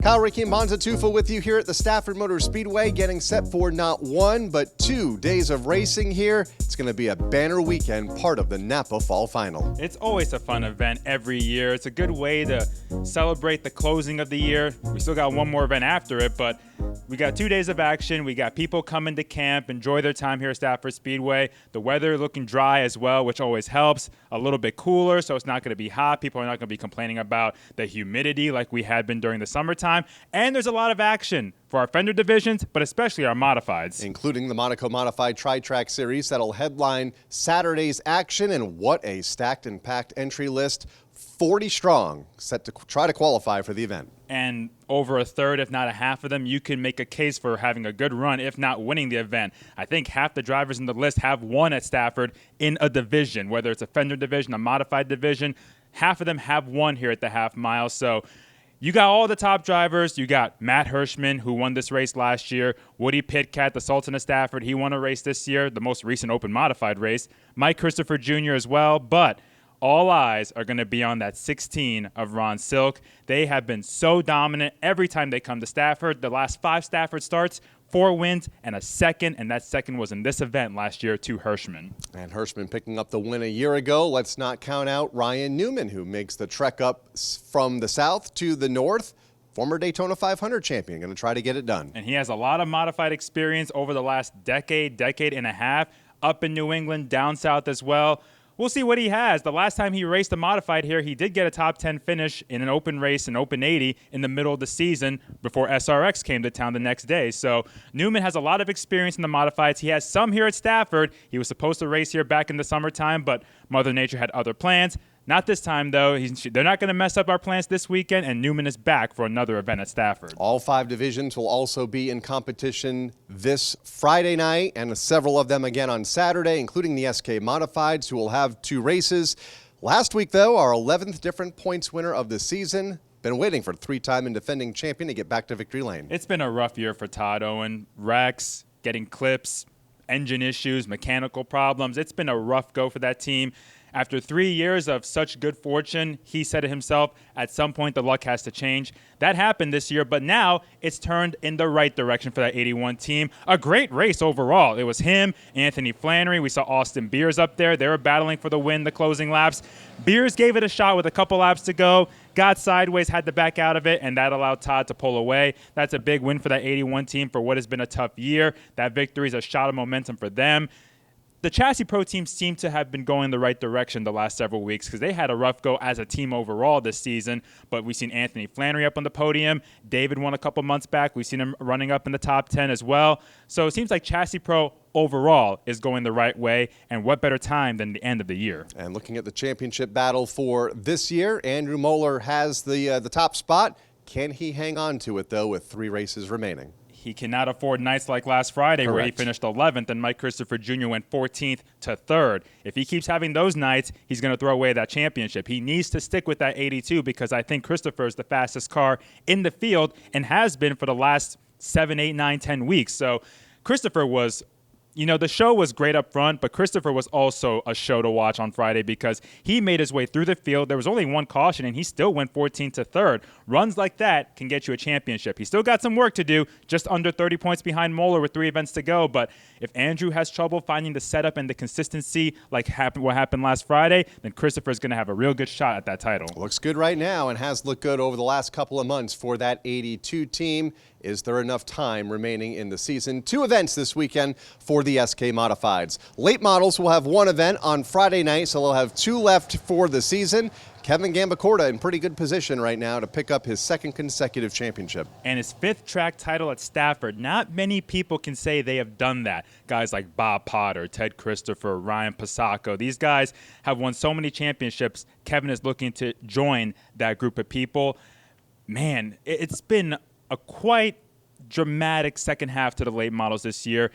Kyle, Rickey and Bonssa Tufa with you here at the Stafford Motor Speedway, getting set for not 1 but 2 days of racing here. It's going to be a banner weekend, part of the NAPA Fall Final. It's always a fun event every year. It's a good way to celebrate the closing of the year. We still got one more event after it, but we got 2 days of action. We got people coming to camp, enjoy their time here at Stafford Speedway. The weather looking dry as well, which always helps. A little bit cooler, so it's not going to be hot. People are not going to be complaining about the humidity like we had been during the summertime. And there's a lot of action for our fender divisions, but especially our modifieds. Including the Monaco Modified Tri-Track Series that'll headline Saturday's action. And what a stacked and packed entry list. 40 strong, set to try to qualify for the event. And over a third, if not a half of them, you can make a case for having a good run, if not winning the event. I think half the drivers in the list have won at Stafford in a division, whether it's a fender division, a modified division. Half of them have won here at the half mile. So you got all the top drivers. You got Matt Hirschman, who won this race last year. Woody Pitkat, the Sultan of Stafford. He won a race this year, the most recent open modified race. Mike Christopher Jr. as well. But all eyes are going to be on that 16 of Ron Silk. They have been so dominant every time they come to Stafford. The last 5 Stafford starts, 4 wins and a second, and that second was in this event last year to Hirschman. And Hirschman picking up the win a year ago. Let's not count out Ryan Newman, who makes the trek up from the south to the north. Former Daytona 500 champion, going to try to get it done. And he has a lot of modified experience over the last decade and a half, up in New England, down south as well. We'll see what he has. The last time he raced a modified here, he did get a top 10 finish in an open race, an open 80, in the middle of the season before SRX came to town the next day. So Newman has a lot of experience in the modifieds. He has some here at Stafford. He was supposed to race here back in the summertime, but Mother Nature had other plans. Not this time, though. They're not going to mess up our plans this weekend, and Newman is back for another event at Stafford. All 5 divisions will also be in competition this Friday night, and several of them again on Saturday, including the SK Modifieds, who will have 2 races. Last week, though, our 11th different points winner of the season. Been waiting for 3-time and defending champion to get back to victory lane. It's been a rough year for Todd Owen. Wrecks, getting clips, engine issues, mechanical problems. It's been a rough go for that team. After 3 years of such good fortune, he said it himself, at some point the luck has to change. That happened this year, but now it's turned in the right direction for that 81 team. A great race overall. It was him, Anthony Flannery. We saw Austin Beers up there. They were battling for the win, the closing laps. Beers gave it a shot with a couple laps to go, got sideways, had to back out of it, and that allowed Todd to pull away. That's a big win for that 81 team for what has been a tough year. That victory is a shot of momentum for them. The Chassis Pro teams seem to have been going the right direction the last several weeks because they had a rough go as a team overall this season, but we've seen Anthony Flannery up on the podium. David won a couple months back. We've seen him running up in the top 10 as well. So it seems like Chassis Pro overall is going the right way, and what better time than the end of the year. And looking at the championship battle for this year, Andrew Moeller has the top spot. Can he hang on to it, though, with 3 races remaining? He cannot afford nights like last Friday. Correct. Where he finished 11th and Mike Christopher Jr. went 14th to 3rd. If he keeps having those nights, he's going to throw away that championship. He needs to stick with that 82 because I think Christopher is the fastest car in the field and has been for the last 7, 8, 9, 10 weeks. So Christopher was, the show was great up front, but Christopher was also a show to watch on Friday because he made his way through the field. There was only 1 caution, and he still went 14th to 3rd. Runs like that can get you a championship. He still got some work to do, just under 30 points behind Moeller with 3 events to go. But if Andrew has trouble finding the setup and the consistency like what happened last Friday, then Christopher's going to have a real good shot at that title. Looks good right now and has looked good over the last couple of months for that 82 team. Is there enough time remaining in the season? 2 events this weekend for the SK Modifieds. Late models will have 1 event on Friday night, so they'll have 2 left for the season. Kevin Gambacorta in pretty good position right now to pick up his 2nd consecutive championship. And his 5th track title at Stafford. Not many people can say they have done that. Guys like Bob Potter, Ted Christopher, Ryan Pasacco. These guys have won so many championships. Kevin is looking to join that group of people. Man, it's been a quite dramatic second half to the late models this year.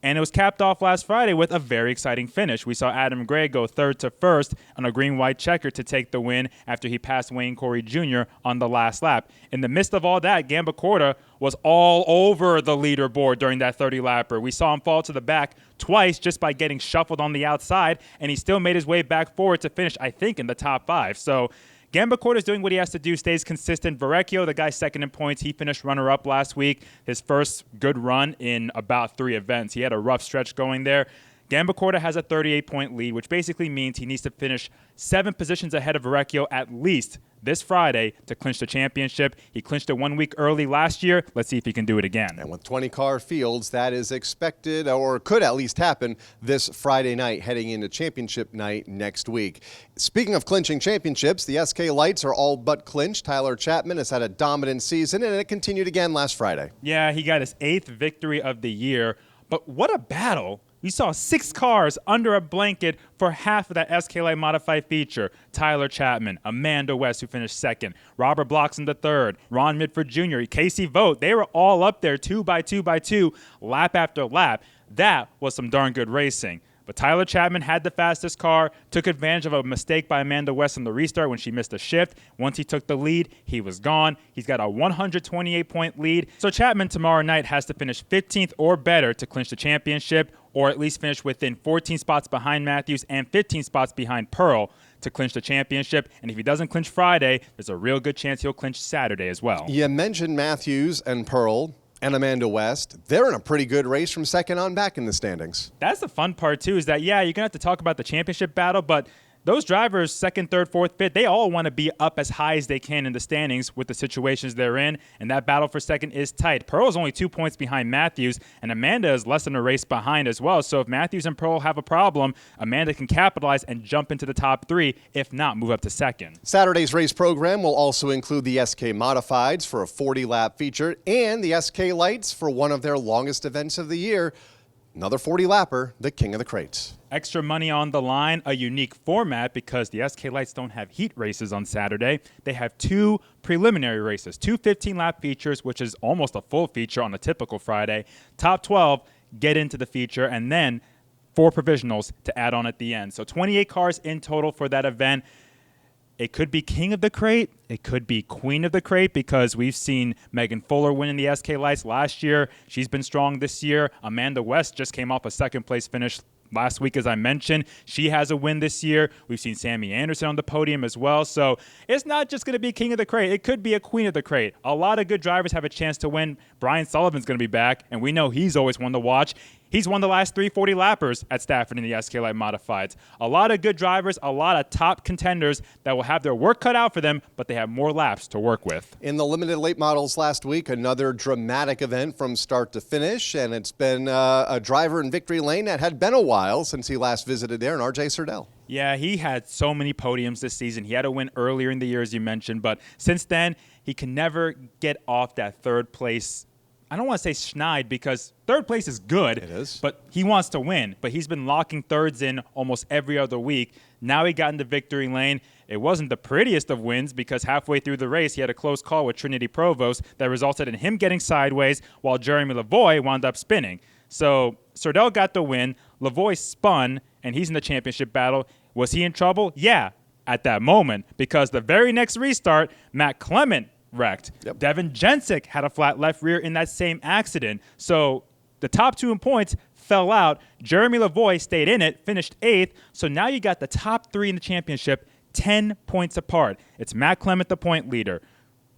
And it was capped off last Friday with a very exciting finish. We saw Adam Gray go 3rd to 1st on a green-white checker to take the win after he passed Wayne Corey Jr. on the last lap. In the midst of all that, Gambacorta was all over the leaderboard during that 30-lapper. We saw him fall to the back twice just by getting shuffled on the outside, and he still made his way back forward to finish, I think, in the top 5. So Gambacorta is doing what he has to do, stays consistent. Verrecchio, the guy second in points, he finished runner-up last week. His first good run in about 3 events. He had a rough stretch going there. Gambacorta has a 38-point lead, which basically means he needs to finish 7 positions ahead of Verrecchio at least this Friday to clinch the championship. He clinched it 1 week early last year. Let's see if he can do it again. And with 20-car fields, that is expected, or could at least happen, this Friday night heading into championship night next week. Speaking of clinching championships, the SK Lights are all but clinched. Tyler Chapman has had a dominant season, and it continued again last Friday. Yeah, he got his 8th victory of the year. But what a battle. We saw 6 cars under a blanket for half of that SK Light Modified feature. Tyler Chapman, Amanda West, who finished second, Robert Bloxham III, Ron Midford Jr., Casey Vogt. They were all up there 2 by 2 by 2, lap after lap. That was some darn good racing. But Tyler Chapman had the fastest car, took advantage of a mistake by Amanda West on the restart when she missed a shift. Once he took the lead, he was gone. He's got a 128-point lead. So Chapman tomorrow night has to finish 15th or better to clinch the championship, or at least finish within 14 spots behind Matthews and 15 spots behind Pearl to clinch the championship. And if he doesn't clinch Friday, there's a real good chance he'll clinch Saturday as well. You mentioned Matthews and Pearl and Amanda West. They're in a pretty good race from second on back in the standings. That's the fun part, too, is that, yeah, you're going to have to talk about the championship battle, but those drivers, second, third, fourth, fifth, they all want to be up as high as they can in the standings with the situations they're in, and that battle for second is tight. Pearl is only 2 points behind Matthews, and Amanda is less than a race behind as well. So if Matthews and Pearl have a problem, Amanda can capitalize and jump into the top 3, if not, move up to second. Saturday's race program will also include the SK Modifieds for a 40-lap feature and the SK Lights for one of their longest events of the year. Another 40-lapper, the King of the Crates. Extra money on the line, a unique format because the SK Lights don't have heat races on Saturday. They have 2 preliminary races, 2 15-lap features, which is almost a full feature on a typical Friday. Top 12 get into the feature, and then 4 provisionals to add on at the end. So 28 cars in total for that event. It could be King of the Crate. It could be Queen of the Crate because we've seen Megan Fuller win in the SK Lights last year. She's been strong this year. Amanda West just came off a second-place finish last week, as I mentioned. She has a win this year. We've seen Sammy Anderson on the podium as well. So it's not just going to be King of the Crate. It could be a Queen of the Crate. A lot of good drivers have a chance to win. Brian Sullivan's going to be back, and we know he's always one to watch. He's won the last 3 40-lappers at Stafford in the SK Light Modifieds. A lot of good drivers, a lot of top contenders that will have their work cut out for them, but they have more laps to work with. In the limited late models last week, another dramatic event from start to finish, and it's been a driver in victory lane that had been a while since he last visited there, and R.J. Serdell. Yeah, he had so many podiums this season. He had a win earlier in the year, as you mentioned, but since then, he can never get off that third place. I don't want to say schneid because third place is good. It is. But he wants to win. But he's been locking thirds in almost every other week. Now he got into victory lane. It wasn't the prettiest of wins because halfway through the race, he had a close call with Trinity Provost that resulted in him getting sideways while Jeremy Lavoie wound up spinning. So Serdell got the win. Lavoie spun, and he's in the championship battle. Was he in trouble? Yeah, at that moment, because the very next restart, Matt Clement wrecked. Yep. Devin Jensick had a flat left rear in that same accident. So the top 2 in points fell out. Jeremy Lavoie stayed in it, finished 8th. So now you got the top 3 in the championship 10 points apart. It's Matt Clement, the point leader.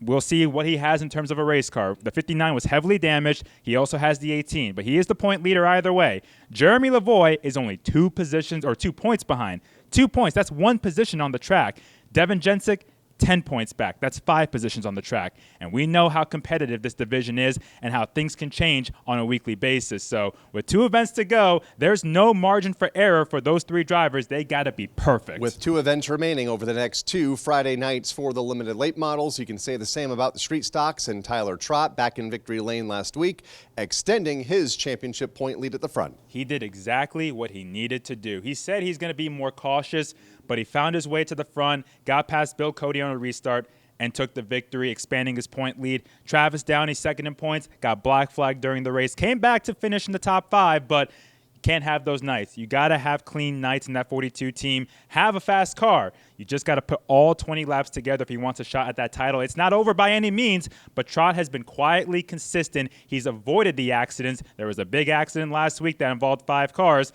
We'll see what he has in terms of a race car. The 59 was heavily damaged. He also has the 18, but he is the point leader either way. Jeremy Lavoie is only 2 positions or 2 points behind. 2 points, that's 1 position on the track. Devin Jensick, 10 points back. That's 5 positions on the track. And we know how competitive this division is and how things can change on a weekly basis. So with 2 events to go, there's no margin for error for those 3 drivers. They got to be perfect. With 2 events remaining over the next 2 Friday nights for the limited late models, you can say the same about the street stocks and Tyler Trott back in victory lane last week, extending his championship point lead at the front. He did exactly what he needed to do. He said he's going to be more cautious, but he found his way to the front, got past Bill Cody on a restart, and took the victory, expanding his point lead. Travis Downey, second in points, got black flagged during the race, came back to finish in the top 5, but you can't have those nights. You got to have clean nights in that 42 team. Have a fast car. You just got to put all 20 laps together if he wants a shot at that title. It's not over by any means, but Trott has been quietly consistent. He's avoided the accidents. There was a big accident last week that involved 5 cars.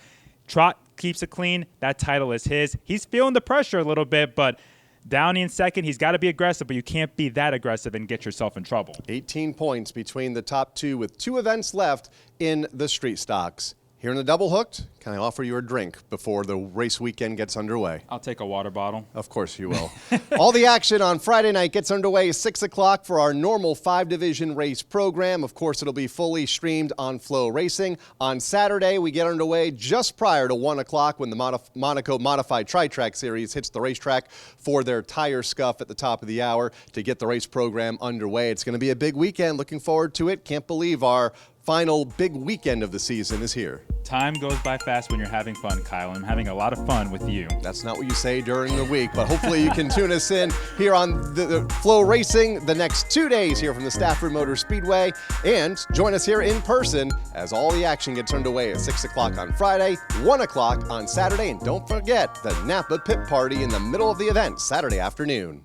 Trott keeps it clean. That title is his. He's feeling the pressure a little bit, but Downey in second, he's got to be aggressive, but you can't be that aggressive and get yourself in trouble. 18 points between the top two with 2 events left in the street stocks. Here in the Double Hooked, can I offer you a drink before the race weekend gets underway? I'll take a water bottle. Of course you will. All the action on Friday night gets underway at 6 o'clock for our normal 5-division race program. Of course, it'll be fully streamed on Flow Racing. On Saturday, we get underway just prior to 1 o'clock when the Monaco Modified Tri-Track Series hits the racetrack for their tire scuff at the top of the hour to get the race program underway. It's going to be a big weekend. Looking forward to it. Can't believe our final big weekend of the season is here. Time goes by fast when you're having fun, Kyle. I'm having a lot of fun with you. That's not what you say during the week, but hopefully you can tune us in here on the Flow Racing the next 2 days here from the Stafford Motor Speedway, and join us here in person as all the action gets underway at 6 o'clock on Friday, 1 o'clock on Saturday, and don't forget the NAPA Pit Party in the middle of the event Saturday afternoon.